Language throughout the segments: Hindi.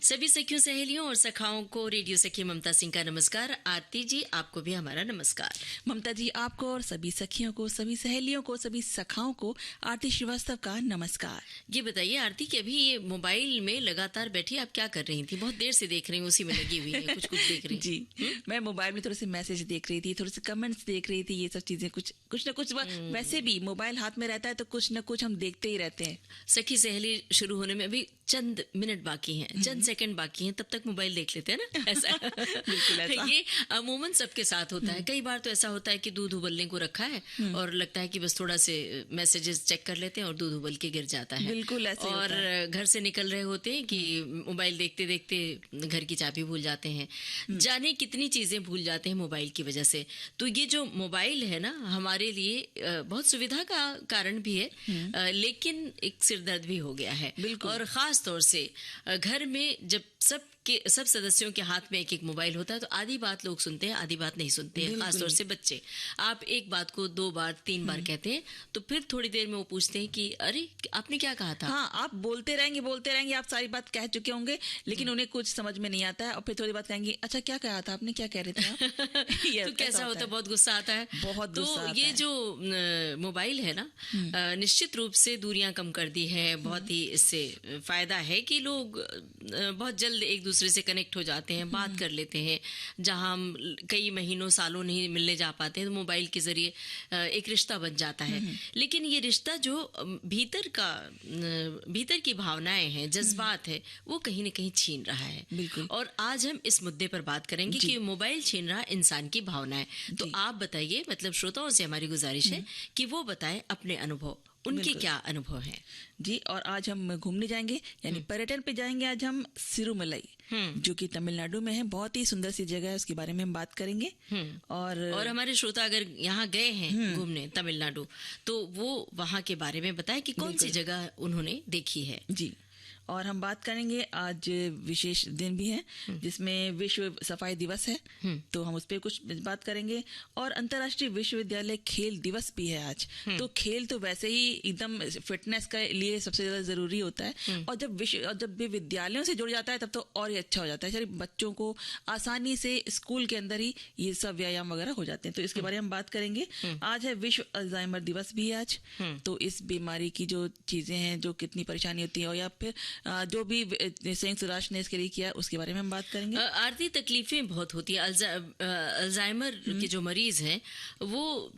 सभी सखियों, सहेलियों और सखाओं को रेडियो सखी ममता सिंह का नमस्कार। आरती जी, आपको भी हमारा नमस्कार। ममता जी, आपको और सभी सखियों को, सभी सहेलियों को, सभी सखाओं को आरती श्रीवास्तव का नमस्कार। ये बताइए आरती कि अभी ये मोबाइल में लगातार बैठी आप क्या कर रही थी? बहुत देर से देख रही हूँ, उसी में लगी हुई है, कुछ देख रही जी, मैं मोबाइल में थोड़े से मैसेज देख रही थी, थोड़े से कमेंट्स देख रही थी, ये सब चीजें कुछ न कुछ वैसे भी मोबाइल हाथ में रहता है तो कुछ न कुछ हम देखते ही रहते हैं। सखी सहेली शुरू होने में अभी चंद मिनट बाकी हैं, चंद सेकंड बाकी हैं, तब तक मोबाइल देख लेते हैं ना, ऐसा। बिल्कुल ऐसा। ये अमूमन सबके साथ होता है। कई बार तो ऐसा होता है कि दूध उबलने को रखा है और लगता है कि बस थोड़ा से मैसेजेस चेक कर लेते हैं और दूध उबल के गिर जाता है। बिल्कुल ऐसे और होता है। घर से निकल रहे होते हैं कि मोबाइल देखते देखते घर की चाबी भूल जाते हैं, जाने कितनी चीजें भूल जाते हैं मोबाइल की वजह से। तो ये जो मोबाइल है ना, हमारे लिए बहुत सुविधा का कारण भी है, लेकिन एक सिरदर्द भी हो गया है। और खास तौर से घर में जब सब सदस्यों के हाथ में एक एक मोबाइल होता है तो आधी बात लोग सुनते हैं, आधी बात नहीं सुनते हैं। खासतौर से बच्चे, आप एक बात को 2 बार 3 बार कहते हैं तो फिर थोड़ी देर में वो पूछते हैं कि अरे आपने क्या कहा था। हाँ, आप बोलते रहेंगे, आप सारी बात कह चुके होंगे, लेकिन उन्हें कुछ समझ में नहीं आता है और फिर थोड़ी बात कहेंगे, अच्छा क्या कहा था आपने, क्या कह रहे थे आप? तो कैसा होता है, बहुत गुस्सा आता है। बहुत तो गुस्सा आता ये है। जो मोबाइल है ना, निश्चित रूप से दूरियां कम कर दी है। बहुत ही इससे फायदा है कि लोग बहुत जल्द एक दूसरे से कनेक्ट हो जाते हैं, बात कर लेते हैं। जहां हम कई महीनों सालों नहीं मिलने जा पाते हैं तो मोबाइल के जरिए एक रिश्ता बन जाता है। लेकिन ये रिश्ता जो भीतर की भावनाएं हैं, जज्बात है, वो कहीं ना कहीं छीन रहा है। बिल्कुल। और आज हम इस मुद्दे पर बात करेंगे कि मोबाइल छीन रहा इंसान की भावनाएं। तो आप बताइए, मतलब श्रोताओं से हमारी गुजारिश है कि वो बताएं अपने अनुभव, उनके क्या अनुभव हैं। जी, और आज हम घूमने जाएंगे, यानी पर्यटन पे जाएंगे। आज हम सिरुमलई, जो कि तमिलनाडु में है, बहुत ही सुंदर सी जगह है, उसके बारे में हम बात करेंगे। और हमारे श्रोता अगर यहाँ गए हैं घूमने तमिलनाडु, तो वो वहाँ के बारे में बताएं कि कौन सी जगह उन्होंने देखी है। जी, और हम बात करेंगे, आज विशेष दिन भी है जिसमें विश्व सफाई दिवस है, तो हम उस पर कुछ बात करेंगे। और अंतर्राष्ट्रीय विश्वविद्यालय खेल दिवस भी है आज। तो खेल तो वैसे ही एकदम फिटनेस के लिए सबसे ज्यादा जरूरी होता है, और जब भी विद्यालयों से जुड़ जाता है तब तो और ही अच्छा हो जाता है। चलिए, बच्चों को आसानी से स्कूल के अंदर ही ये सब व्यायाम वगैरह हो जाते हैं, तो इसके बारे में हम बात करेंगे। आज है विश्व अल्जाइमर दिवस भी है आज। तो इस बीमारी की जो चीजें हैं, जो कितनी परेशानी होती है, और या फिर जो भी संयुक्त राष्ट्र ने इसके लिए किया, उसके बारे में हम बात करेंगे। आरती, तकलीफें बहुत होती है। अल्जाइमर के जो मरीज हैं वो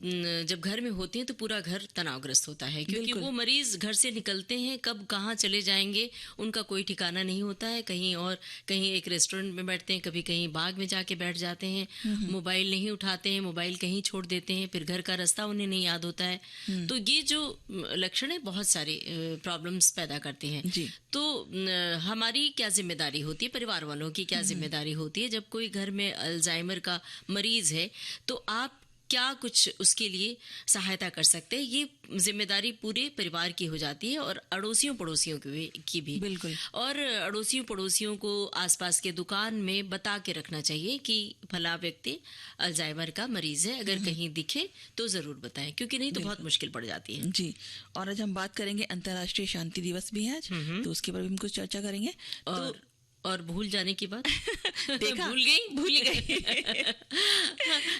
जब घर में होते हैं तो पूरा घर तनावग्रस्त होता है, क्योंकि वो मरीज घर से निकलते हैं, कब कहाँ चले जाएंगे उनका कोई ठिकाना नहीं होता है। कहीं एक रेस्टोरेंट में बैठते हैं, कभी कहीं बाग में जाके बैठ जाते हैं, मोबाइल नहीं उठाते हैं, मोबाइल कहीं छोड़ देते हैं, फिर घर का रास्ता उन्हें नहीं याद होता है। तो ये जो लक्षण है बहुत सारे प्रॉब्लम्स पैदा करते हैं। तो हमारी क्या जिम्मेदारी होती है, परिवार वालों की क्या जिम्मेदारी होती है जब कोई घर में अल्जाइमर का मरीज है, तो आप क्या कुछ उसके लिए सहायता कर सकते हैं? ये जिम्मेदारी पूरे परिवार की हो जाती है और अड़ोसियों पड़ोसियों की भी। बिल्कुल। और अड़ोसियों पड़ोसियों को आसपास के दुकान में बता के रखना चाहिए कि फला व्यक्ति अल्जाइमर का मरीज है, अगर कहीं दिखे तो जरूर बताएं, क्योंकि नहीं तो बहुत मुश्किल पड़ जाती है। जी, और आज हम बात करेंगे अंतर्राष्ट्रीय शांति दिवस भी है आज, तो उसके बारे में हम कुछ चर्चा करेंगे। और भूल जाने की बात देखा, भूल गई।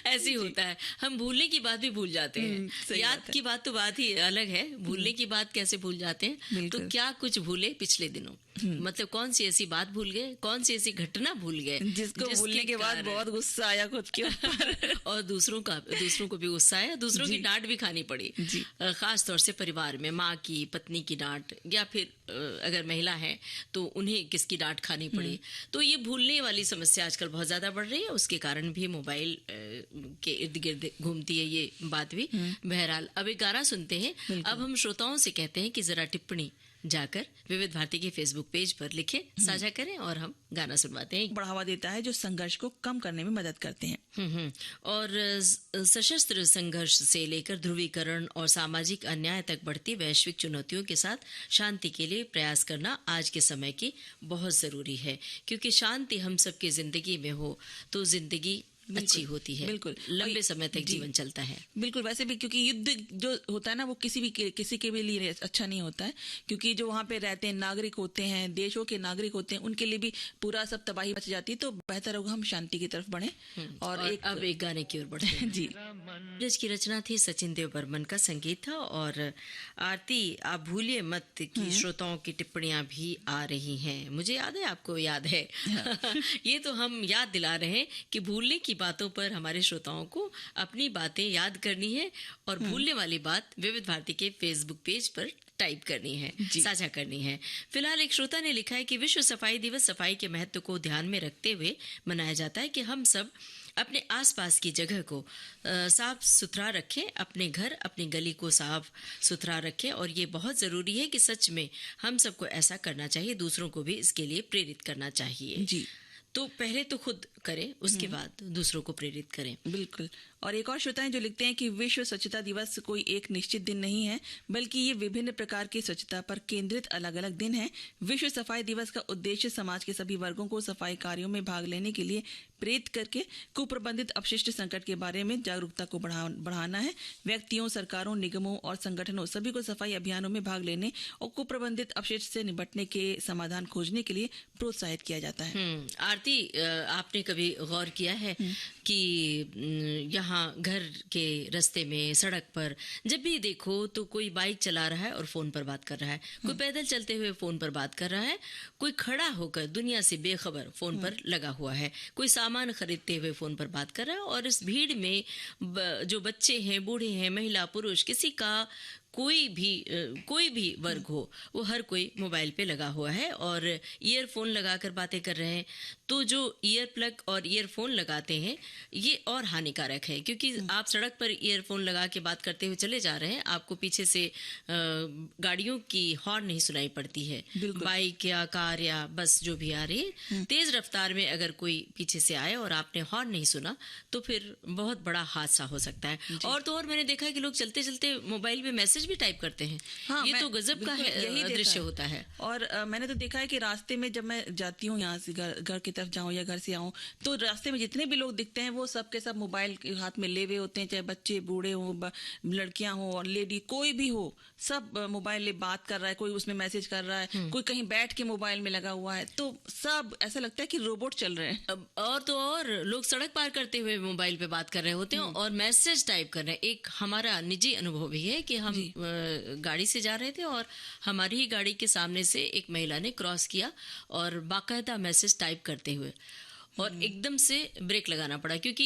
ऐसी होता है, हम भूलने की बात भी भूल जाते हैं। याद की बात तो बात ही अलग है, भूलने की बात कैसे भूल जाते हैं। तो क्या कुछ भूले पिछले दिनों, मतलब कौन सी ऐसी बात भूल गए, कौन सी ऐसी घटना भूल गए जिसको भूलने के बाद बहुत गुस्सा आया खुद के ऊपर और दूसरों को भी गुस्सा आया, दूसरों की डांट भी खानी पड़ी। खास तौर से परिवार में माँ की, पत्नी की डांट, या फिर अगर महिला है तो उन्हें किसकी डांट खानी पड़ी। तो ये भूलने वाली समस्या आजकल बहुत ज्यादा बढ़ रही है, उसके कारण भी मोबाइल के इर्द गिर्द घूमती है ये बात भी। बहरहाल, अब एक गाना सुनते हैं। अब हम श्रोताओं से कहते हैं कि जरा टिप्पणी जाकर विविध भारती के फेसबुक पेज पर लिखें, साझा करें, और हम गाना सुनवाते हैं। बढ़ावा देता है जो संघर्ष को कम करने में मदद करते हैं। और सशस्त्र संघर्ष से लेकर ध्रुवीकरण और सामाजिक अन्याय तक बढ़ती वैश्विक चुनौतियों के साथ शांति के लिए प्रयास करना आज के समय की बहुत जरूरी है, क्योंकि शांति हम सबकी जिंदगी में हो तो जिंदगी अच्छी होती है, बिल्कुल लंबे समय तक जीवन चलता है। बिल्कुल, वैसे भी क्योंकि युद्ध जो होता है ना वो किसी के भी लिए अच्छा नहीं होता है, क्योंकि जो वहाँ पे रहते हैं नागरिक होते हैं, देशों के नागरिक होते हैं, उनके लिए भी पूरा सब तबाही मच जाती है। तो बेहतर होगा हम शांति की तरफ बढ़े। और अब एक गाने की ओर बढ़ते हैं। जी, सूरज की रचना थी, सचिन देव बर्मन का संगीत था, और आरती आप भूलिए मत की श्रोताओं की टिप्पणियां भी आ रही हैं। मुझे याद है, आपको याद है। ये तो हम याद दिला रहे हैं कि भूलने की बातों पर हमारे श्रोताओं को अपनी बातें याद करनी है, और भूलने वाली बात विविध भारती के फेसबुक पेज पर टाइप करनी है, साझा करनी है। फिलहाल एक श्रोता ने लिखा है कि विश्व सफाई दिवस सफाई के महत्व को ध्यान में रखते हुए मनाया जाता है कि हम सब अपने आसपास की जगह को साफ सुथरा रखें, अपने घर अपनी गली को साफ सुथरा रखें, और ये बहुत ज़रूरी है कि सच में हम सबको ऐसा करना चाहिए, दूसरों को भी इसके लिए प्रेरित करना चाहिए। जी, तो पहले तो खुद करें, उसके बाद दूसरों को प्रेरित करें। बिल्कुल। और एक और श्रोता है जो लिखते हैं कि विश्व स्वच्छता दिवस कोई एक निश्चित दिन नहीं है, बल्कि ये विभिन्न प्रकार की स्वच्छता पर केंद्रित अलग अलग दिन है। विश्व सफाई दिवस का उद्देश्य समाज के सभी वर्गों को सफाई कार्यों में भाग लेने के लिए प्रेरित करके कुप्रबंधित अपशिष्ट संकट के बारे में जागरूकता को बढ़ाना है। व्यक्तियों, सरकारों, निगमों और संगठनों सभी को सफाई अभियानों में भाग लेने और कुप्रबंधित अपशिष्ट से निपटने के समाधान खोजने के लिए प्रोत्साहित किया जाता है। आरती, आपने कभी गौर किया है कि यहाँ घर के रास्ते में, सड़क पर जब भी देखो तो कोई बाइक चला रहा है और फोन पर बात कर रहा है, कोई पैदल चलते हुए फोन पर बात कर रहा है, कोई खड़ा होकर दुनिया से बेखबर फोन पर लगा हुआ है, कोई सामान खरीदते हुए फोन पर बात कर रहा है। और इस भीड़ में जो बच्चे हैं, बूढ़े हैं, महिला, पुरुष, किसी का कोई भी वर्ग हो, वो हर कोई मोबाइल पे लगा हुआ है और ईयरफोन लगाकर बातें कर रहे हैं। तो जो ईयर प्लग और ईयरफोन लगाते हैं ये और हानिकारक है, क्योंकि आप सड़क पर ईयरफोन लगा के बात करते हुए चले जा रहे हैं, आपको पीछे से गाड़ियों की हॉर्न नहीं सुनाई पड़ती है, बाइक या कार या बस जो भी आ रही है, तेज रफ्तार में अगर कोई पीछे से आए और आपने हॉर्न नहीं सुना तो फिर बहुत बड़ा हादसा हो सकता है। और तो और मैंने देखा है कि लोग चलते चलते मोबाइल में मैसेज भी टाइप करते हैं। हाँ, ये तो गजब का यही दृश्य होता है। और मैंने तो देखा है कि रास्ते में जब मैं जाती हूँ, यहाँ से घर की तरफ जाऊँ या घर से आऊँ, तो रास्ते में जितने भी लोग दिखते हैं वो सब के सब मोबाइल हाथ में ले हुए होते हैं, चाहे बच्चे, बूढ़े हो, लड़कियां हो और लेडी, कोई भी हो, सब मोबाइल ले बात कर रहा है, कोई उसमें मैसेज कर रहा है, कोई कहीं बैठ के मोबाइल में लगा हुआ है। तो सब ऐसा लगता है कि रोबोट चल रहे हैं। और तो और लोग सड़क पार करते हुए मोबाइल पे बात कर रहे होते हैं और मैसेज टाइप कर रहे हैं। एक हमारा निजी अनुभव भी है कि हम गाड़ी से जा रहे थे और हमारी ही गाड़ी के सामने से एक महिला ने क्रॉस किया और बाकायदा मैसेज टाइप करते हुए, और एकदम से ब्रेक लगाना पड़ा, क्योंकि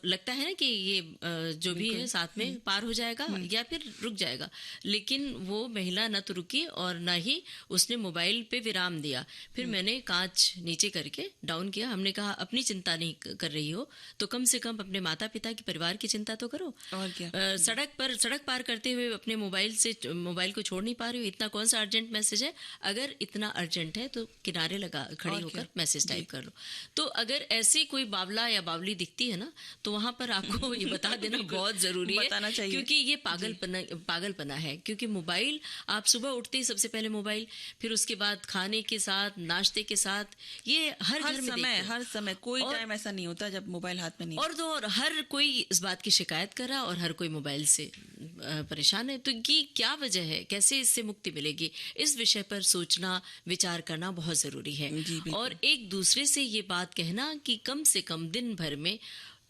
लगता है ना कि ये जो भी है साथ में पार हो जाएगा या फिर रुक जाएगा, लेकिन वो महिला न तो रुकी और न ही उसने मोबाइल पे विराम दिया। फिर मैंने कांच नीचे करके डाउन किया, हमने कहा अपनी चिंता नहीं कर रही हो तो कम से कम अपने माता पिता की, परिवार की चिंता तो करो। और क्या? सड़क पार करते हुए अपने मोबाइल को छोड़ नहीं पा रही हो, इतना कौन सा अर्जेंट मैसेज है? अगर इतना अर्जेंट है तो किनारे खड़ी होकर मैसेज टाइप कर लो। तो अगर ऐसी कोई बावला या बावली दिखती है ना, तो वहां पर आपको ये बता देना बहुत जरूरी है, बताना चाहिए, क्योंकि ये पागलपना है। क्योंकि मोबाइल, आप सुबह उठते ही सबसे पहले मोबाइल, फिर उसके बाद खाने के साथ, नाश्ते के साथ, ये हर घर में हर समय कोई टाइम ऐसा नहीं होता जब मोबाइल हाथ में नहीं। और तो और हर कोई इस बात की शिकायत कर रहा और हर कोई मोबाइल से परेशान है। तो ये क्या वजह है, कैसे इससे मुक्ति मिलेगी? इस विषय पर सोचना, विचार करना बहुत जरूरी है। और एक दूसरे से ये बात कहना कि कम से कम दिन भर में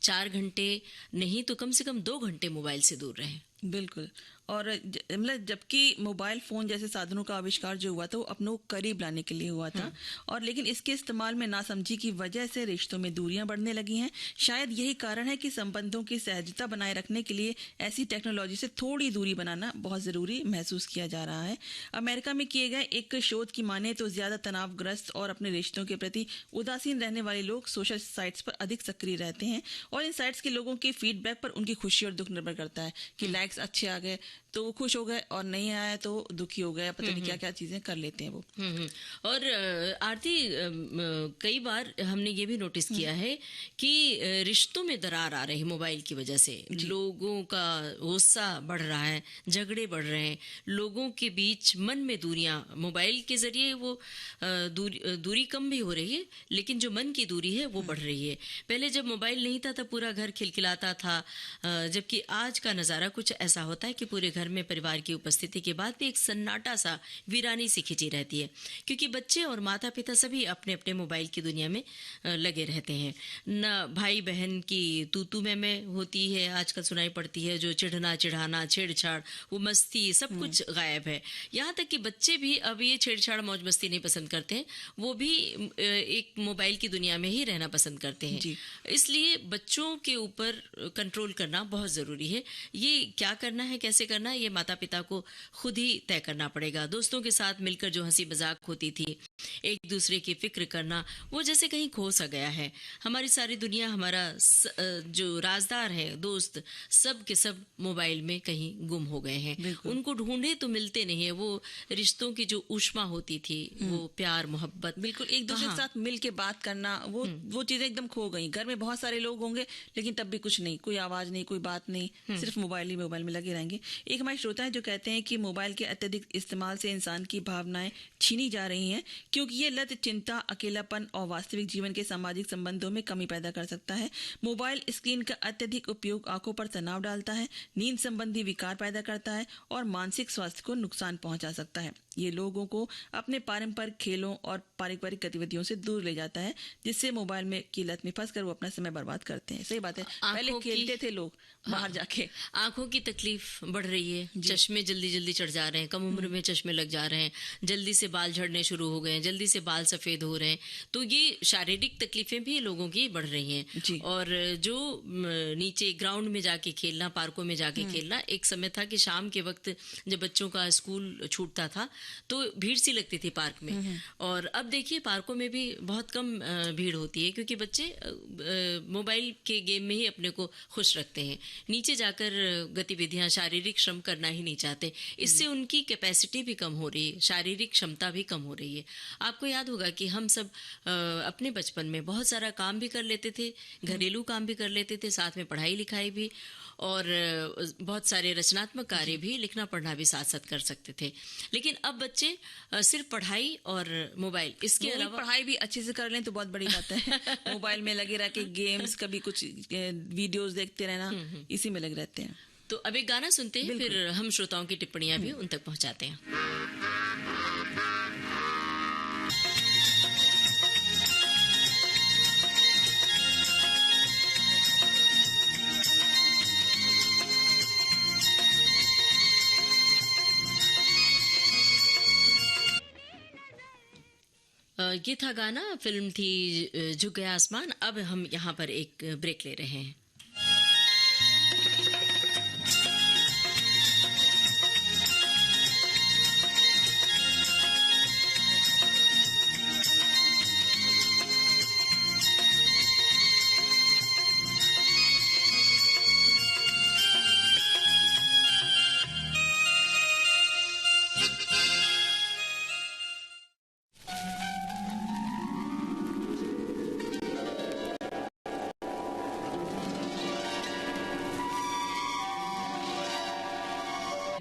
4 घंटे नहीं तो कम से कम 2 घंटे मोबाइल से दूर रहें। बिल्कुल। और मतलब जबकि मोबाइल फ़ोन जैसे साधनों का आविष्कार जो हुआ था वो अपनों को करीब लाने के लिए हुआ था, और लेकिन इसके इस्तेमाल में नासमझी की वजह से रिश्तों में दूरियां बढ़ने लगी हैं। शायद यही कारण है कि संबंधों की सहजता बनाए रखने के लिए ऐसी टेक्नोलॉजी से थोड़ी दूरी बनाना बहुत ज़रूरी महसूस किया जा रहा है। अमेरिका में किए गए एक शोध की माने तो ज़्यादा तनावग्रस्त और अपने रिश्तों के प्रति उदासीन रहने वाले लोग सोशल साइट्स पर अधिक सक्रिय रहते हैं, और इन साइट्स के लोगों के फीडबैक पर उनकी खुशी और दुख निर्भर करता है कि लाइक्स अच्छे आ गए तो वो खुश हो गए, और नहीं आया तो दुखी हो गए, पता नहीं क्या क्या चीजें कर लेते हैं वो। और आरती, कई बार हमने ये भी नोटिस किया है कि रिश्तों में दरार आ रही है मोबाइल की वजह से। लोगों का गुस्सा बढ़ रहा है, झगड़े बढ़ रहे हैं, लोगों के बीच मन में दूरियां, मोबाइल के जरिए वो दूरी कम भी हो रही है, लेकिन जो मन की दूरी है वो बढ़ रही है। पहले जब मोबाइल नहीं था तब पूरा घर खिलखिलाता था, जबकि आज का नज़ारा कुछ ऐसा होता है कि पूरे घर में परिवार की उपस्थिति के बाद भी एक सन्नाटा सा, वीरानी सी खिंची रहती है, क्योंकि बच्चे और माता पिता सभी अपने अपने मोबाइल की दुनिया में लगे रहते हैं। न भाई बहन की तू मैं होती है आजकल सुनाई पड़ती है, जो चिढ़ना चिढ़ाना, छेड़छाड़, वो मस्ती, सब कुछ गायब है। यहाँ तक कि बच्चे भी अब ये छेड़छाड़ मौज मस्ती नहीं पसंद करते हैं, वो भी एक मोबाइल की दुनिया में ही रहना पसंद करते हैं। इसलिए बच्चों के ऊपर कंट्रोल करना बहुत ज़रूरी है। ये क्या करना है, कैसे करना है, ये माता पिता को खुद ही तय करना पड़ेगा। दोस्तों के साथ मिलकर जो हंसी मजाक होती थी, एक दूसरे की फिक्र करना, वो जैसे कहीं खो सा गया है। हमारी सारी दुनिया, हमारा जो राजदार है, दोस्त, सब के सब मोबाइल में कहीं गुम हो गए हैं। उनको ढूंढे तो मिलते नहीं है। वो रिश्तों की जो ऊष्मा होती थी, वो प्यार मोहब्बत, बिल्कुल एक दूसरे के साथ मिल के बात करना, वो चीजें एकदम खो गई। घर में बहुत सारे लोग होंगे लेकिन तब भी कुछ नहीं, कोई आवाज नहीं, कोई बात नहीं, सिर्फ मोबाइल ही मोबाइल में लगे रहेंगे। एक हमारे श्रोता है जो कहते हैं कि मोबाइल के अत्यधिक इस्तेमाल से इंसान की भावनाएं छीनी जा रही हैं, क्योंकि ये लत चिंता, अकेलापन और वास्तविक जीवन के सामाजिक संबंधों में कमी पैदा कर सकता है। मोबाइल स्क्रीन का अत्यधिक उपयोग आंखों पर तनाव डालता है, नींद संबंधी विकार पैदा करता है और मानसिक स्वास्थ्य को नुकसान पहुंचा सकता है। ये लोगों को अपने पारंपरिक खेलों और पारिवारिक गतिविधियों से दूर ले जाता है, जिससे मोबाइल में की लत में फंसकर वो अपना समय बर्बाद करते हैं। सही बात है, पहले खेलते थे लोग बाहर जाके। आंखों की तकलीफ बढ़ रही है, चश्मे जल्दी जल्दी चढ़ जा रहे हैं, कम उम्र में चश्मे लग जा रहे हैं, जल्दी से बाल झड़ने शुरू हो गए हैं, जल्दी से बाल सफेद हो रहे हैं। तो ये शारीरिक तकलीफें भी लोगों की बढ़ रही हैं। और जो नीचे ग्राउंड में जाके खेलना, पार्कों में जाके खेलना, एक समय था कि शाम के वक्त जब बच्चों का स्कूल छूटता था तो भीड़ सी लगती थी पार्क में। और अब देखिए पार्कों में भी बहुत कम भीड़ होती है, क्योंकि बच्चे मोबाइल के गेम में ही अपने को खुश रखते हैं। नीचे जाकर गतिविधियां, शारीरिक श्रम करना ही नहीं चाहते। इससे उनकी कैपेसिटी भी कम हो रही है, शारीरिक क्षमता भी कम हो रही है। आपको याद होगा कि हम सब अपने बचपन में बहुत सारा काम भी कर लेते थे, घरेलू काम भी कर लेते थे, साथ में पढ़ाई लिखाई भी, और बहुत सारे रचनात्मक कार्य भी, लिखना पढ़ना भी साथ साथ कर सकते थे। लेकिन अब बच्चे सिर्फ पढ़ाई और मोबाइल, इसके अलावा पढ़ाई भी अच्छे से कर लें तो बहुत बड़ी बात है। मोबाइल में लगे रह के गेम्स, कभी कुछ वीडियोस देखते रहना, इसी में लगे रहते हैं। तो अब एक गाना सुनते हैं, फिर हम श्रोताओं की टिप्पणियां भी उन तक पहुंचाते हैं। ये था गाना, फिल्म थी झुक गया आसमान। अब हम यहाँ पर एक ब्रेक ले रहे हैं।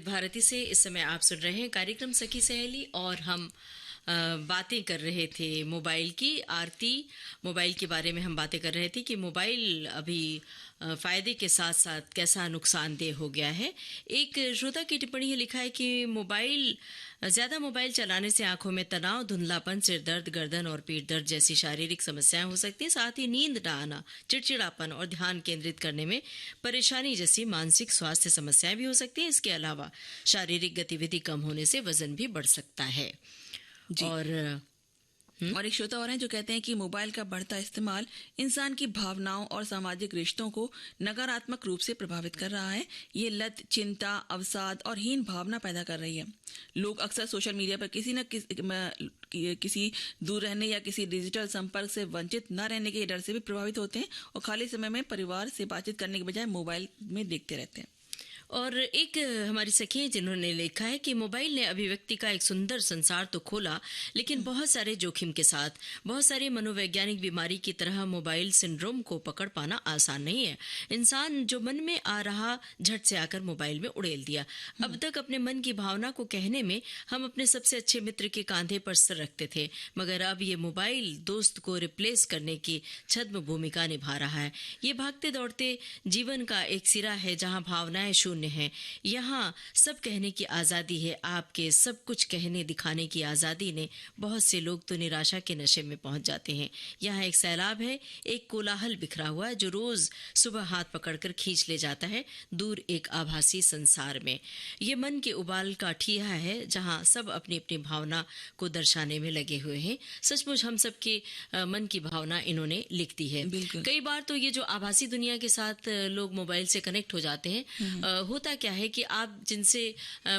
भारती से इस समय आप सुन रहे हैं कार्यक्रम सखी सहेली, और हम बातें कर रहे थे मोबाइल की। आरती, मोबाइल के बारे में हम बातें कर रहे थे कि मोबाइल अभी फ़ायदे के साथ साथ कैसा नुकसानदेह हो गया है। एक श्रोता की टिप्पणी है, लिखा है कि ज़्यादा मोबाइल चलाने से आंखों में तनाव, धुंधलापन, सिर दर्द, गर्दन और पीठ दर्द जैसी शारीरिक समस्याएं हो सकती हैं। साथ ही नींद न आना, चिड़चिड़ापन और ध्यान केंद्रित करने में परेशानी जैसी मानसिक स्वास्थ्य समस्याएं भी हो सकती हैं। इसके अलावा शारीरिक गतिविधि कम होने से वजन भी बढ़ सकता है। और एक श्रोता और हैं जो कहते हैं कि मोबाइल का बढ़ता इस्तेमाल इंसान की भावनाओं और सामाजिक रिश्तों को नकारात्मक रूप से प्रभावित कर रहा है। ये लत चिंता, अवसाद और हीन भावना पैदा कर रही है। लोग अक्सर सोशल मीडिया पर किसी दूर रहने या किसी डिजिटल संपर्क से वंचित न रहने के डर से भी प्रभावित होते हैं और खाली समय में परिवार से बातचीत करने के बजाय मोबाइल में देखते रहते हैं। और एक हमारी सखी हैं जिन्होंने लिखा है कि मोबाइल ने अभिव्यक्ति का एक सुंदर संसार तो खोला, लेकिन बहुत सारे जोखिम के साथ। बहुत सारे मनोवैज्ञानिक बीमारी की तरह मोबाइल सिंड्रोम को पकड़ पाना आसान नहीं है। इंसान जो मन में आ रहा झट से आकर मोबाइल में उड़ेल दिया। अब तक अपने मन की भावना को कहने में हम अपने सबसे अच्छे मित्र के कांधे पर सर रखते थे, मगर अब ये मोबाइल दोस्त को रिप्लेस करने की छद्म भूमिका निभा रहा है। ये भागते दौड़ते जीवन का एक सिरा है जहां भावनाएं शून्य हैं। यहाँ सब कहने की आजादी है, आपके सब कुछ कहने दिखाने की आजादी ने बहुत से लोग तो निराशा के नशे में पहुंच जाते हैं। यहाँ एक सैलाब है, एक कोलाहल बिखरा हुआ जो रोज सुबह हाथ पकड़कर खींच ले जाता है दूर एक आभासी संसार में। ये मन के उबाल का ठिया है जहाँ सब अपनी अपनी भावना को दर्शाने में लगे हुए हैं। सचमुच हम सबके मन की भावना इन्होंने लिख दी है। कई बार तो ये जो आभासी दुनिया के साथ लोग मोबाइल से कनेक्ट हो जाते हैं, होता क्या है कि आप जिनसे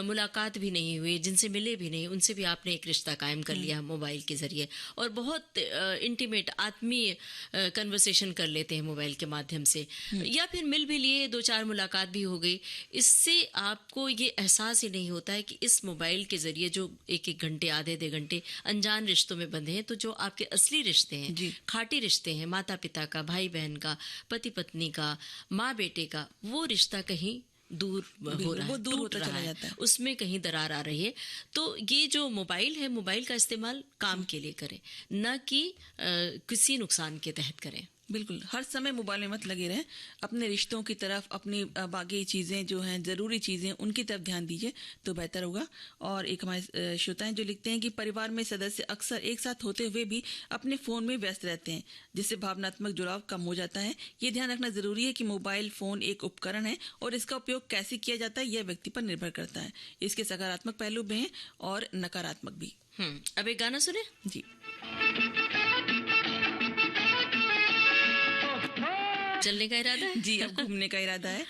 मुलाकात भी नहीं हुई, जिनसे मिले भी नहीं, उनसे भी आपने एक रिश्ता कायम कर लिया मोबाइल के जरिए और बहुत इंटीमेट आत्मीय कन्वर्सेशन कर लेते हैं मोबाइल के माध्यम से, या फिर मिल भी लिए, 2-4 मुलाकात भी हो गई। इससे आपको ये एहसास ही नहीं होता है कि इस मोबाइल के जरिए जो 1-1 घंटे, आधे घंटे अनजान रिश्तों में बंधे हैं, तो जो आपके असली रिश्ते हैं, खाटी रिश्ते हैं, माता पिता का, भाई बहन का, पति पत्नी का, माँ बेटे का, वो रिश्ता कहीं दूर हो रहा है, दूर होता चला जाता है, उसमें कहीं दरार आ रही है। तो ये जो मोबाइल है, मोबाइल का इस्तेमाल काम के लिए करें, न कि किसी नुकसान के तहत करें। बिल्कुल, हर समय मोबाइल में मत लगे रहें, अपने रिश्तों की तरफ, अपनी बाकी चीज़ें जो हैं, ज़रूरी चीज़ें, उनकी तरफ ध्यान दीजिए तो बेहतर होगा। और एक हमारे श्रोता हैं जो लिखते हैं कि परिवार में सदस्य अक्सर एक साथ होते हुए भी अपने फ़ोन में व्यस्त रहते हैं, जिससे भावनात्मक जुड़ाव कम हो जाता है। ये ध्यान रखना ज़रूरी है कि मोबाइल फ़ोन एक उपकरण है और इसका उपयोग कैसे किया जाता है यह व्यक्ति पर निर्भर करता है। इसके सकारात्मक पहलू भी हैं और नकारात्मक भी। अब एक गाना सुने जी। चलने का इरादा है? जी, अब घूमने का इरादा है।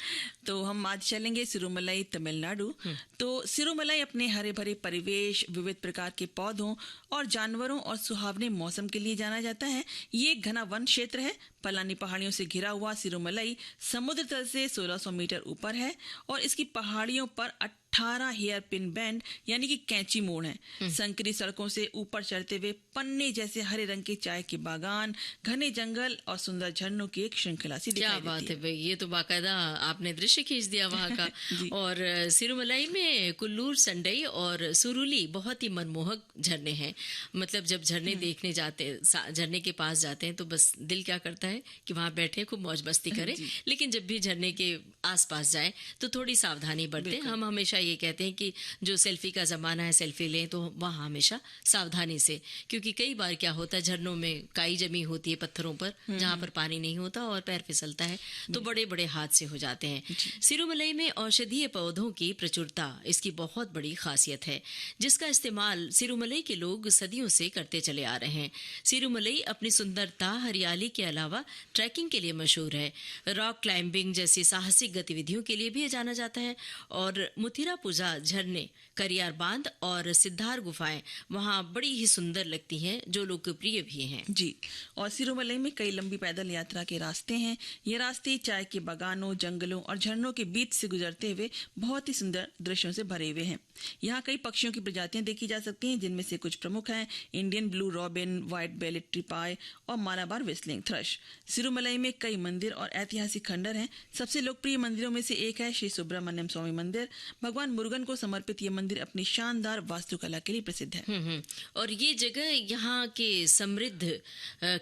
तो हम आज चलेंगे सिरुमलाई, तमिलनाडु। तो सिरुमलाई अपने हरे भरे परिवेश, विविध प्रकार के पौधों और जानवरों और सुहावने मौसम के लिए जाना जाता है। ये एक घना वन क्षेत्र है। पलानी पहाड़ियों से घिरा हुआ सिरुमलाई समुद्र तल से 1600 मीटर ऊपर है और इसकी पहाड़ियों पर 18 हेयर पिन बैंड यानी कि कैंची मोड़ है। संकरी सड़कों से ऊपर चढ़ते हुए पन्ने जैसे हरे रंग के चाय के बागान, घने जंगल और सुंदर झरनों की एक श्रृंखला सी दिखाई देती है। क्या बात है भाई, ये तो बाकायदा आपने दृश्य खींच दिया वहाँ का। और सिरुमलाई में कुल्लूर, संडई और सुरुली बहुत ही मनमोहक झरने हैं। मतलब जब झरने देखने जाते, झरने के पास जाते हैं तो बस दिल क्या करता है कि वहाँ बैठे खूब मौज मस्ती करें, लेकिन जब भी झरने के आसपास जाए तो थोड़ी सावधानी बरतें। हम हमेशा ये कहते हैं कि जो सेल्फी का जमाना है, सेल्फी लें तो वहाँ हमेशा सावधानी से, क्योंकि कई बार क्या होता है झरनों में काई जमी होती है पत्थरों पर, जहाँ पर पानी नहीं होता और पैर फिसलता है तो बड़े बड़े हादसे हो जाते हैं। सिरुमलाई में औषधीय पौधों की प्रचुरता इसकी बहुत बड़ी खासियत है, जिसका इस्तेमाल सिरुमलाई के लोग सदियों से करते चले आ रहे हैं। सिरुमलाई अपनी सुंदरता, हरियाली के अलावा ट्रैकिंग के लिए मशहूर है। रॉक क्लाइंबिंग जैसी साहसिक गतिविधियों के लिए भी जाना जाता है। और मुथिरा पूजा झरने, करियार बांध और सिद्धार गुफाएं वहाँ बड़ी ही सुंदर लगती हैं, जो लोकप्रिय भी हैं। जी, और सिरुमलाई में कई लंबी पैदल यात्रा के रास्ते हैं। ये रास्ते चाय के बागानों, जंगलों और झरनों के बीच से गुजरते हुए बहुत ही सुंदर दृश्यों से भरे हुए हैं। यहाँ कई पक्षियों की प्रजातियां देखी जा सकती हैं, जिनमें से कुछ प्रमुख हैं Indian blue robin, white bellied treepie और मालाबार व्हिस्लिंग थ्रश। सिरुमलाई में कई मंदिर और ऐतिहासिक खंडर हैं। सबसे लोकप्रिय मंदिरों में से एक है श्री सुब्रमण्यम स्वामी मंदिर। भगवान मुरुगन को समर्पित ये मंदिर अपनी शानदार वास्तुकला के लिए प्रसिद्ध है। और ये जगह यहाँ के समृद्ध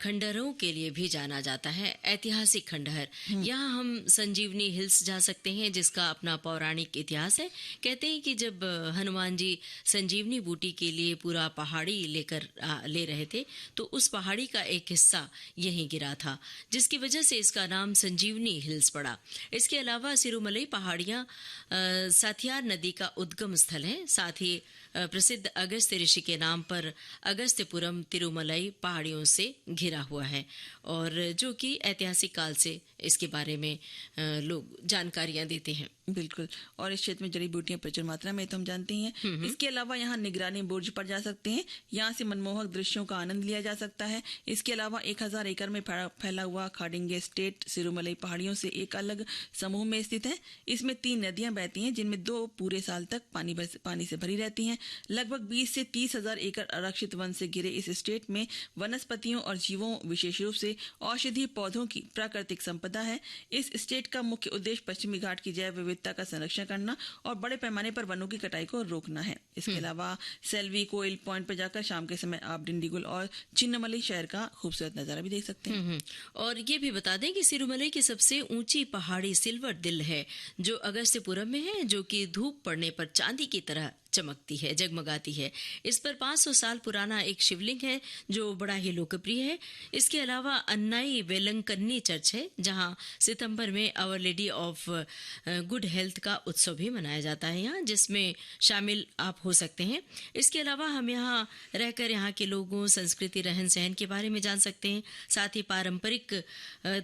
खंडहरों के लिए भी जाना जाता है। ऐतिहासिक खंडहर, यहाँ हम संजीवनी हिल्स जा सकते हैं, जिसका अपना पौराणिक इतिहास है। कहते हैं कि जब हनुमान जी संजीवनी बूटी के लिए पूरा पहाड़ी ले रहे थे तो उस पहाड़ी का एक हिस्सा यहीं गिरा था, जिसकी वजह से इसका नाम संजीवनी हिल्स पड़ा। इसके अलावा सिरुमलाई पहाड़ियाँ साथियार नदी का उद्गम स्थल है। साथ ही प्रसिद्ध अगस्त्य ऋषि के नाम पर अगस्त्यपुरम तिरुमलाई पहाड़ियों से घिरा हुआ है, और जो कि ऐतिहासिक काल से इसके बारे में लोग जानकारियां देते हैं। बिल्कुल, और इस क्षेत्र में जड़ी बूटियां प्रचुर मात्रा में, तो हम जानते ही हैं। इसके अलावा यहाँ निगरानी बुर्ज पर जा सकते हैं, यहाँ से मनमोहक दृश्यों का आनंद लिया जा सकता है। इसके अलावा 1000 एकड़ में फैला हुआ खाडिंगे स्टेट सिरुमलई पहाड़ियों से एक अलग समूह में स्थित है। इसमें 3 नदियां बहती हैं, जिनमें 2 पूरे साल तक पानी से भरी रहती हैं। लगभग 20 से 30,000 एकड़ आरक्षित वन से घिरे इस स्टेट में वनस्पतियों और जीवों, विशेष रूप से औषधीय पौधों की प्राकृतिक संपदा है। इस स्टेट का मुख्य उद्देश्य पश्चिमी घाट की जैव विविधता का संरक्षण करना और बड़े पैमाने पर वनों की कटाई को रोकना है। इसके अलावा सेल्वी कोयल पॉइंट पर जाकर शाम के समय आप डिंडीगुल और चिन्नमलई शहर का खूबसूरत नजारा भी देख सकते हैं। और ये भी बता दें कि सिरुमलई की सबसे ऊंची पहाड़ी सिल्वर दिल है, जो अगस्त्यपुरम में है, जो कि धूप पड़ने पर चांदी की तरह चमकती है, जगमगाती है। इस पर 500 साल पुराना एक शिवलिंग है, जो बड़ा ही लोकप्रिय है। इसके अलावा अन्नाई वेलंकन्नी चर्च है, जहां सितंबर में Our Lady of Good Health का उत्सव भी मनाया जाता है यहाँ, जिसमें शामिल आप हो सकते हैं। इसके अलावा हम यहाँ रहकर यहाँ के लोगों, संस्कृति, रहन सहन के बारे में जान सकते हैं। साथ ही पारंपरिक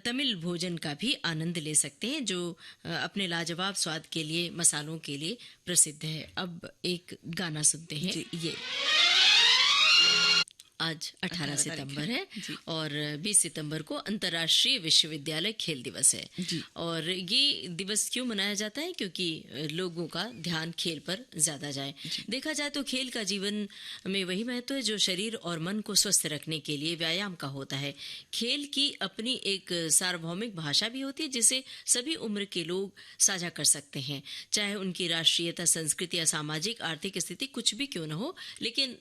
तमिल भोजन का भी आनंद ले सकते हैं, जो अपने लाजवाब स्वाद के लिए, मसालों के लिए प्रसिद्ध है। अब एक गाना सुनते हैं। ये आज 18 सितंबर है और 20 सितंबर को अंतर्राष्ट्रीय विश्वविद्यालय खेल दिवस है। और ये दिवस क्यों मनाया जाता है? क्योंकि लोगों का ध्यान खेल पर ज्यादा जाए। देखा जाए तो खेल का जीवन में वही महत्व है जो शरीर और मन को स्वस्थ रखने के लिए व्यायाम का होता है। खेल की अपनी एक सार्वभौमिक भाषा भी होती है, जिसे सभी उम्र के लोग साझा कर सकते हैं, चाहे उनकी राष्ट्रीयता, संस्कृति या सामाजिक आर्थिक स्थिति कुछ भी क्यों न हो, लेकिन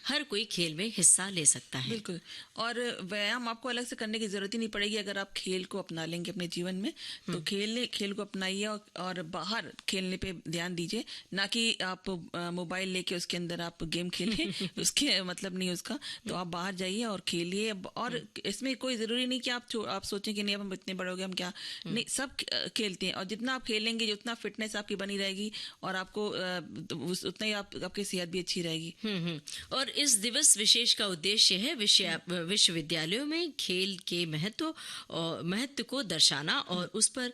हर कोई खेल में हिस्सा ले सकता है। बिल्कुल, और व्यायाम आपको अलग से करने की जरूरत ही नहीं पड़ेगी अगर आप खेल को अपना लेंगे अपने जीवन में। तो खेल को अपनाइए और बाहर खेलने पे ध्यान दीजिए, ना कि आप मोबाइल लेके उसके अंदर आप गेम खेलें उसके मतलब नहीं उसका। तो आप बाहर जाइए और खेलिए। और इसमें कोई जरूरी नहीं कि आप सोचें कि नहीं अब हम इतने बड़े हो गए, हम क्या नहीं, सब खेलते हैं। और जितना आप खेलेंगे, जितना फिटनेस आपकी बनी रहेगी और आपको उतना ही आपकी सेहत भी अच्छी रहेगी। और इस दिवस विशेष का उद्देश्य है विश्वविद्यालयों में खेल के महत्व को दर्शाना और उस पर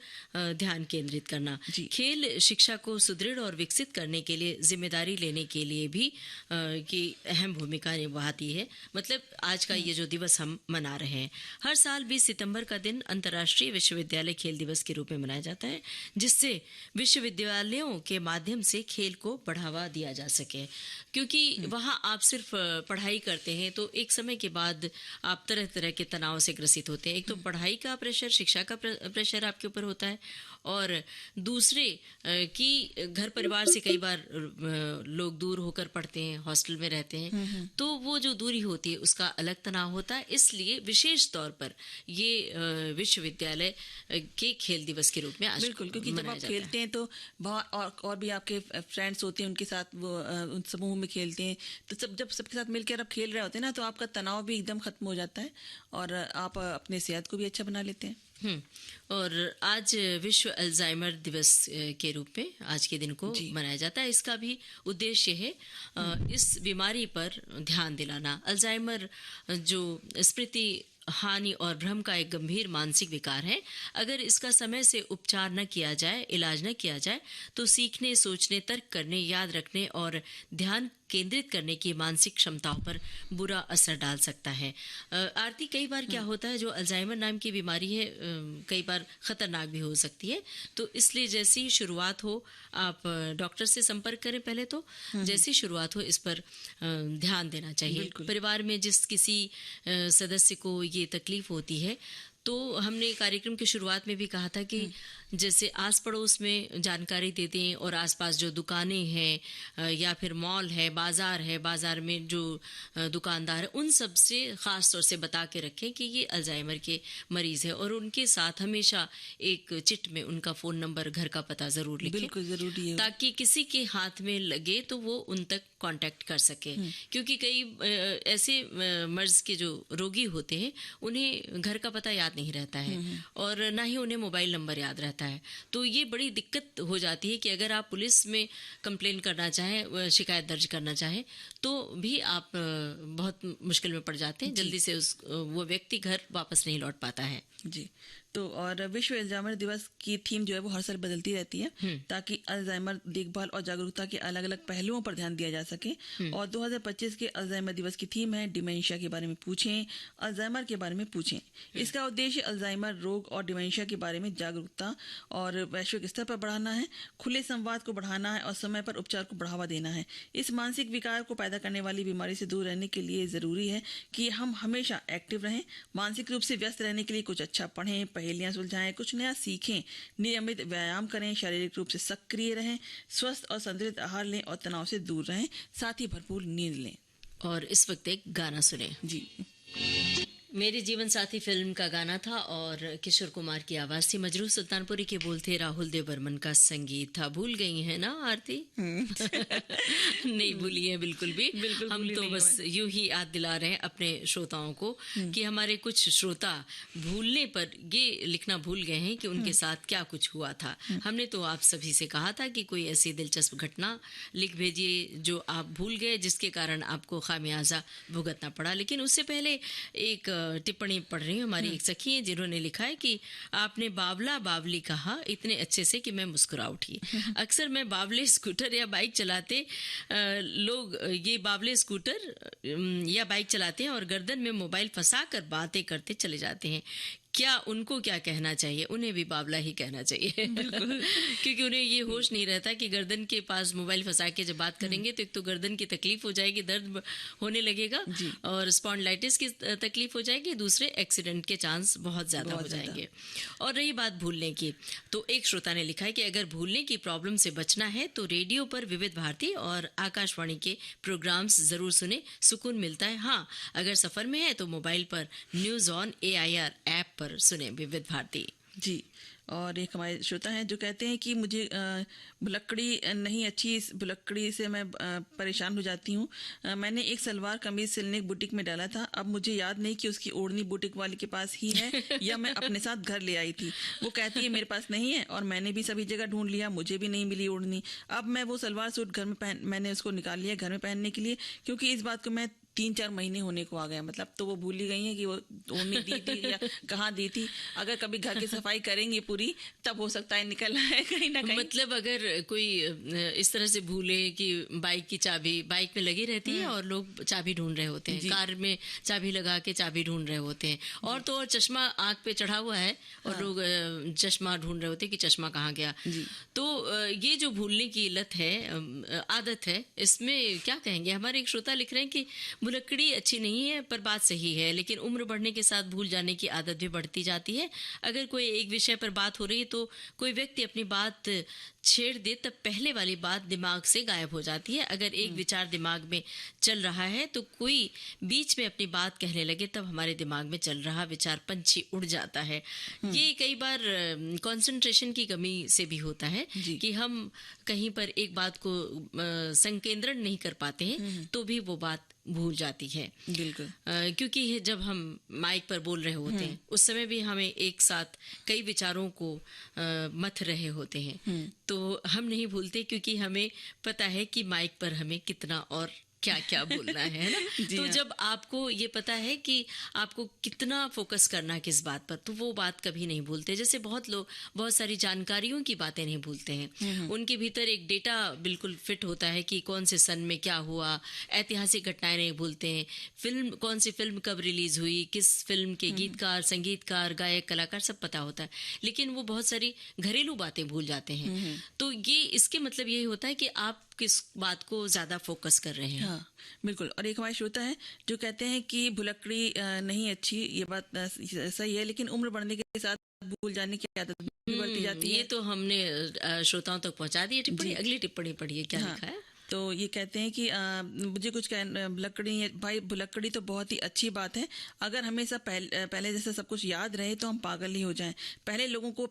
ध्यान केंद्रित करना। खेल शिक्षा को सुदृढ़ और विकसित करने के लिए जिम्मेदारी लेने के लिए भी की अहम भूमिका निभाती है। मतलब आज का ये जो दिवस हम मना रहे हैं, हर साल 20 सितंबर का दिन अंतर्राष्ट्रीय विश्वविद्यालय खेल दिवस के रूप में मनाया जाता है, जिससे विश्वविद्यालयों के माध्यम से खेल को बढ़ावा दिया जा सके। क्योंकि वहाँ आप सिर्फ पढ़ाई करते हैं तो एक समय के बाद आप तरह तरह के तनाव से ग्रसित होते हैं। एक तो पढ़ाई का प्रेशर, शिक्षा का प्रेशर आपके ऊपर होता है, और दूसरे कि घर परिवार से कई बार लोग दूर होकर पढ़ते हैं, हॉस्टल में रहते हैं, तो वो जो दूरी होती है उसका अलग तनाव होता है। इसलिए विशेष तौर पर ये विश्वविद्यालय के खेल दिवस के रूप में आज बिल्कुल, क्योंकि जब आप खेलते हैं तो और भी आपके फ्रेंड्स होते हैं, उनके साथ वो उन समूह में खेलते हैं, तो जब सबके साथ मिलकर आप खेल रहे होते हैं ना, तो आपका तनाव भी एकदम खत्म हो जाता है और आप अपने सेहत को भी अच्छा बना लेते हैं। और आज विश्व अल्जाइमर दिवस के रूप में आज के दिन को मनाया जाता है। इसका भी उद्देश्य है इस बीमारी पर ध्यान दिलाना। अल्जाइमर जो स्मृति हानि और भ्रम का एक गंभीर मानसिक विकार है। अगर इसका समय से उपचार न किया जाए, इलाज न किया जाए, तो सीखने, सोचने, तर्क करने, याद रखने और ध्यान केंद्रित करने की मानसिक क्षमताओं पर बुरा असर डाल सकता है। आरती, कई बार क्या होता है, जो अल्जाइमर नाम की बीमारी है कई बार खतरनाक भी हो सकती है। तो इसलिए जैसी ही शुरुआत हो, आप डॉक्टर से संपर्क करें पहले तो। जैसी शुरुआत हो, इस पर ध्यान देना चाहिए। परिवार में जिस किसी सदस्य को ये तकलीफ होती है, तो हमने कार्यक्रम की शुरुआत में भी कहा था कि जैसे आस पड़ोस में जानकारी देते हैं और आसपास जो दुकानें हैं या फिर मॉल है, बाजार में जो दुकानदार है, उन सब से खास तौर से बता के रखें कि ये अल्जाइमर के मरीज है, और उनके साथ हमेशा एक चिट में उनका फोन नंबर, घर का पता जरूर लिखें। बिल्कुल जरूरी है, ताकि किसी के हाथ में लगे तो वो उन तक कांटेक्ट कर सके। क्योंकि कई ऐसे मर्ज के जो रोगी होते हैं, उन्हें घर का पता याद याद नहीं रहता है और ना ही उन्हें मोबाइल नंबर याद रहता है। तो ये बड़ी दिक्कत हो जाती है कि अगर आप पुलिस में कंप्लेन करना चाहें, शिकायत दर्ज करना चाहें, तो भी आप बहुत मुश्किल में पड़ जाते हैं। जल्दी से वो व्यक्ति घर वापस नहीं लौट पाता है। जी। तो और विश्व अल्जाइमर दिवस की थीम जो है वो हर साल बदलती रहती है ताकि अल्जाइमर देखभाल और जागरूकता के अलग अलग पहलुओं पर ध्यान दिया जा सके। और 2025 के अल्जाइमर दिवस की थीम है डिमेंशिया के बारे में पूछें, अल्जाइमर के बारे में पूछें। इसका उद्देश्य अल्जाइमर रोग और डिमेंशिया के बारे में जागरूकता और वैश्विक स्तर पर बढ़ाना है, खुले संवाद को बढ़ाना है और समय पर उपचार को बढ़ावा देना है। इस मानसिक विकार को पैदा करने वाली बीमारी से दूर रहने के लिए जरूरी है कि हम हमेशा एक्टिव रहें, मानसिक रूप से व्यस्त रहने के लिए कुछ अच्छा पढ़ें, पहेलियां सुलझाएं, कुछ नया सीखें, नियमित व्यायाम करें, शारीरिक रूप से सक्रिय रहें, स्वस्थ और संतुलित आहार लें और तनाव से दूर रहें, साथ ही भरपूर नींद लें। और इस वक्त एक गाना सुने। जी। मेरे जीवन साथी फिल्म का गाना था और किशोर कुमार की आवाज थी। मजरूह सुल्तानपुरी के बोल थे, राहुल देव बर्मन का संगीत था। भूल गई है ना आरती? नहीं भूली है बिल्कुल भी। हम तो बस यूं ही याद दिला रहे हैं अपने श्रोताओं को कि हमारे कुछ श्रोता भूलने पर ये लिखना भूल गए हैं कि उनके साथ क्या कुछ हुआ था। हमने तो आप सभी से कहा था कि कोई ऐसी दिलचस्प घटना लिख भेजिए जो आप भूल गए, जिसके कारण आपको खामियाजा भुगतना पड़ा। लेकिन उससे पहले एक टिप्पणी पढ़ रही हूँ। हमारी एक सखी है जिन्होंने लिखा है कि आपने बावला बावली कहा इतने अच्छे से कि मैं मुस्कुरा उठी। अक्सर मैं बावले स्कूटर या बाइक चलाते लोग ये बावले स्कूटर या बाइक चलाते हैं और गर्दन में मोबाइल फंसा कर बातें करते चले जाते हैं। क्या उनको क्या कहना चाहिए? उन्हें भी बावला ही कहना चाहिए। क्योंकि उन्हें ये होश नहीं रहता कि गर्दन के पास मोबाइल फंसा के जब बात करेंगे तो एक तो गर्दन की तकलीफ हो जाएगी, दर्द होने लगेगा और स्पॉन्डिलाइटिस की तकलीफ हो जाएगी, दूसरे एक्सीडेंट के चांस बहुत ज्यादा हो जाएंगे। और रही बात भूलने की, तो एक श्रोता ने लिखा है कि अगर भूलने की प्रॉब्लम से बचना है तो रेडियो पर विविध भारती और आकाशवाणी के प्रोग्राम्स जरूर सुने, सुकून मिलता है। हाँ, अगर सफर में है तो मोबाइल पर न्यूज ऑन AIR ऐप पर सुने विविध भारती। जी। और एक हमारे श्रोता हैं जो कहते हैं कि मुझे भुलक्कड़ी नहीं अच्छी, इस भुलक्कड़ी से मैं परेशान हो जाती हूँ। मैंने एक सलवार कमीज सिलने बुटीक में डाला था, अब मुझे याद नहीं कि उसकी ओढ़नी बुटीक वाले के पास ही है या मैं अपने साथ घर ले आई थी। वो कहती है मेरे पास नहीं है और मैंने भी सभी जगह ढूंढ लिया, मुझे भी नहीं मिली ओढ़नी। अब मैं वो सलवार सूट घर में मैंने उसको निकाल लिया घर में पहनने के लिए, क्योंकि इस बात को मैं 3-4 महीने होने को आ गया। मतलब तो वो भूल ही गई है कि वो ओढ़नी दी थी या कहाँ दी थी। अगर कभी घर की सफाई करेंगे पूरी तब हो सकता है निकल आए कहीं ना कहीं। मतलब अगर कोई इस तरह से भूले कि बाइक की चाबी बाइक में लगी रहती है और लोग चाबी ढूंढ रहे होते हैं, कार में चाबी लगा के चाबी ढूंढ रहे होते हैं, और तो और चश्मा आंख पे चढ़ा हुआ है और लोग चश्मा ढूंढ रहे होते हैं कि चश्मा कहाँ गया। तो ये जो भूलने की लत है, आदत है, इसमें क्या कहेंगे? हमारे एक श्रोता लिख रहे हैं कि भुलक्कड़ी अच्छी नहीं है पर बात सही है, लेकिन उम्र बढ़ने के साथ भूल जाने की आदत भी बढ़ती जाती है। अगर कोई एक विषय पर बात हो रही है तो कोई व्यक्ति अपनी बात छेड़ दे तब पहले वाली बात दिमाग से गायब हो जाती है। अगर एक विचार दिमाग में चल रहा है तो कोई बीच में अपनी बात कहने लगे तब हमारे दिमाग में चल रहा विचार पंछी उड़ जाता है। ये कई बार कंसंट्रेशन की कमी से भी होता है कि हम कहीं पर एक बात को संकेंद्रण नहीं कर पाते हैं तो भी वो बात भूल जाती है। बिल्कुल। क्योंकि जब हम माइक पर बोल रहे होते हैं उस समय भी हमें एक साथ कई विचारों को मथ रहे होते हैं, तो हम नहीं भूलते क्योंकि हमें पता है कि माइक पर हमें कितना और क्या क्या बोलना है ना। तो जब आपको ये पता है कि आपको कितना फोकस करना किस बात पर, तो वो बात कभी नहीं भूलते। जैसे बहुत लोग बहुत सारी जानकारियों की बातें नहीं भूलते हैं, उनके भीतर एक डेटा बिल्कुल फिट होता है कि कौन से सन में क्या हुआ, ऐतिहासिक घटनाएं नहीं भूलते हैं, फिल्म कौन सी फिल्म कब रिलीज हुई, किस फिल्म के गीतकार, संगीतकार, गायक, कलाकार सब पता होता है, लेकिन वो बहुत सारी घरेलू बातें भूल जाते हैं। तो ये इसके मतलब यही होता है कि आप किस बात को ज्यादा फोकस कर रहे हैं। हाँ, बिल्कुल। और एक हमारे श्रोता है जो कहते हैं कि भुलक्कड़ी नहीं अच्छी, ये बात सही है, लेकिन उम्र बढ़ने के साथ भूल जाने की आदत भी बढ़ती जाती है। ये तो हमने श्रोताओं तक पहुंचा दी है टिप्पणी। अगली टिप्पणी पढ़िए, क्या लिखा है? तो ये कहते हैं कि मुझे कुछ भुलक्कड़ी है भाई, भुलक्कड़ी तो बहुत ही अच्छी बात है। अगर हमेशा पहले जैसे सब कुछ याद रहे तो हम पागल ही हो जाएं। पहले लोगों को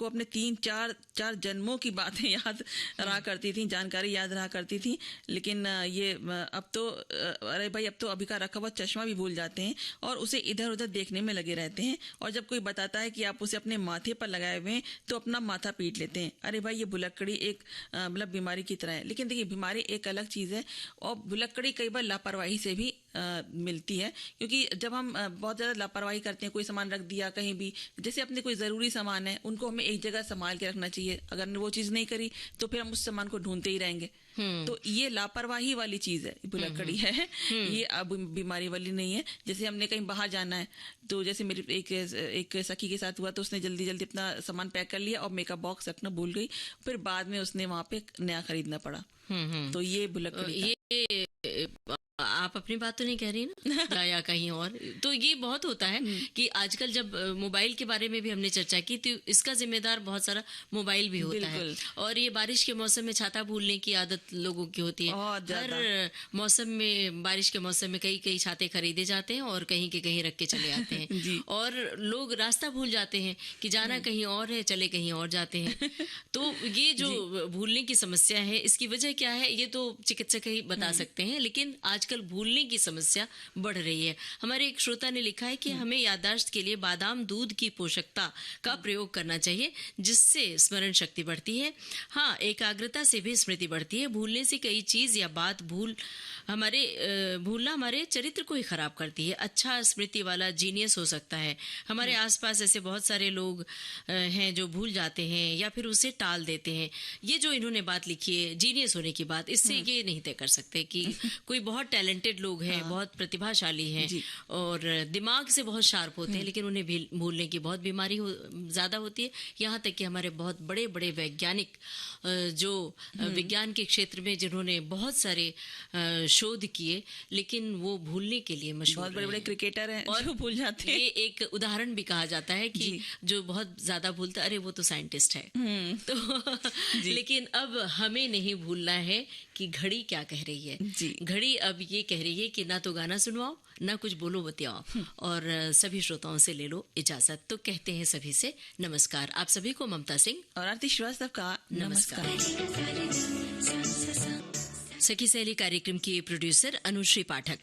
अपने 3-4 जन्मों की बातें याद रहा करती थी, जानकारी याद रहा करती थी। लेकिन ये अब तो अरे भाई, अब तो अभी का रखा हुआ चश्मा भी भूल जाते हैं और उसे इधर उधर देखने में लगे रहते हैं। और जब कोई बताता है कि आप उसे अपने माथे पर लगाए हुए हैं तो अपना माथा पीट लेते हैं। अरे भाई, ये भुलक्कड़ी एक मतलब बीमारी की तरह है। लेकिन देखिए, बीमारी एक अलग चीज़ है और भुलक्कड़ी कई बार लापरवाही से भी मिलती है। क्योंकि जब हम बहुत ज़्यादा लापरवाही करते हैं, कोई सामान रख दिया कहीं भी, जैसे अपने कोई ज़रूरी सामान है, उनको हमें एक जगह संभाल के रखना चाहिए। अगर वो चीज़ नहीं करी तो फिर हम उस सामान को ढूंढते ही रहेंगे। तो ये लापरवाही वाली चीज है, भुलक्कड़ी है। ये अब बीमारी वाली नहीं है। जैसे हमने कहीं बाहर जाना है, तो जैसे मेरी एक सखी के साथ हुआ, तो उसने जल्दी जल्दी अपना सामान पैक कर लिया और मेकअप बॉक्स रखना भूल गई। फिर बाद में उसने वहां पे नया खरीदना पड़ा। तो ये भुलक्कड़ी ये आप अपनी बात तो नहीं कह रही ना या कहीं और। तो ये बहुत होता है कि आजकल जब मोबाइल के बारे में भी हमने चर्चा की, तो इसका जिम्मेदार बहुत सारा मोबाइल भी होता है। और ये बारिश के मौसम में छाता भूलने की आदत लोगों की होती है। हर मौसम में, बारिश के मौसम में कई छाते खरीदे जाते हैं और कहीं के कहीं रख के चले आते हैं। और लोग रास्ता भूल जाते हैं कि जाना कहीं और है, चले कहीं और जाते हैं। तो ये जो भूलने की समस्या है, इसकी वजह क्या है ये तो चिकित्सक ही बता सकते हैं। लेकिन आजकल भूलने की समस्या बढ़ रही है। हमारे एक श्रोता ने लिखा है कि हमें याददाश्त के लिए बादाम दूध की पोषकता का प्रयोग करना चाहिए, जिससे स्मरण शक्ति बढ़ती है। हाँ, एकाग्रता से भी स्मृति बढ़ती है। भूलने से कई चीज या बात भूलना हमारे चरित्र को ही खराब करती है। अच्छा स्मृति वाला जीनियस हो सकता है। हमारे आसपास ऐसे बहुत सारे लोग हैं जो भूल जाते हैं या फिर उसे टाल देते हैं। ये जो इन्होंने बात लिखी है जीनियस होने की बात, इससे ये नहीं तय कर सकते कि कोई बहुत टैलेंटेड लोग हैं, बहुत प्रतिभाशाली हैं और दिमाग से बहुत शार्प होते हैं, लेकिन उन्हें भूलने की बहुत बीमारी ज्यादा होती है। यहाँ तक कि हमारे बहुत बड़े बड़े वैज्ञानिक जो विज्ञान के क्षेत्र में जिन्होंने बहुत सारे शोध किए, लेकिन वो भूलने के लिए मशहूर, बहुत बड़े बड़े क्रिकेटर हैं और वो भूल जाते हैं। ये एक उदाहरण भी कहा जाता है कि जो बहुत ज्यादा भूलता, अरे वो तो साइंटिस्ट है। तो लेकिन अब हमें नहीं भूलना है कि घड़ी क्या कह रही है। घड़ी अब ये कह रही है कि ना तो गाना सुनवाओ, ना कुछ बोलो बतियाओ, और सभी श्रोताओं से ले लो इजाजत। तो कहते हैं सभी से नमस्कार। आप सभी को ममता सिंह और आरती श्रीवास्तव का नमस्कार। सखी सहेली कार्यक्रम की प्रोड्यूसर अनुश्री पाठक।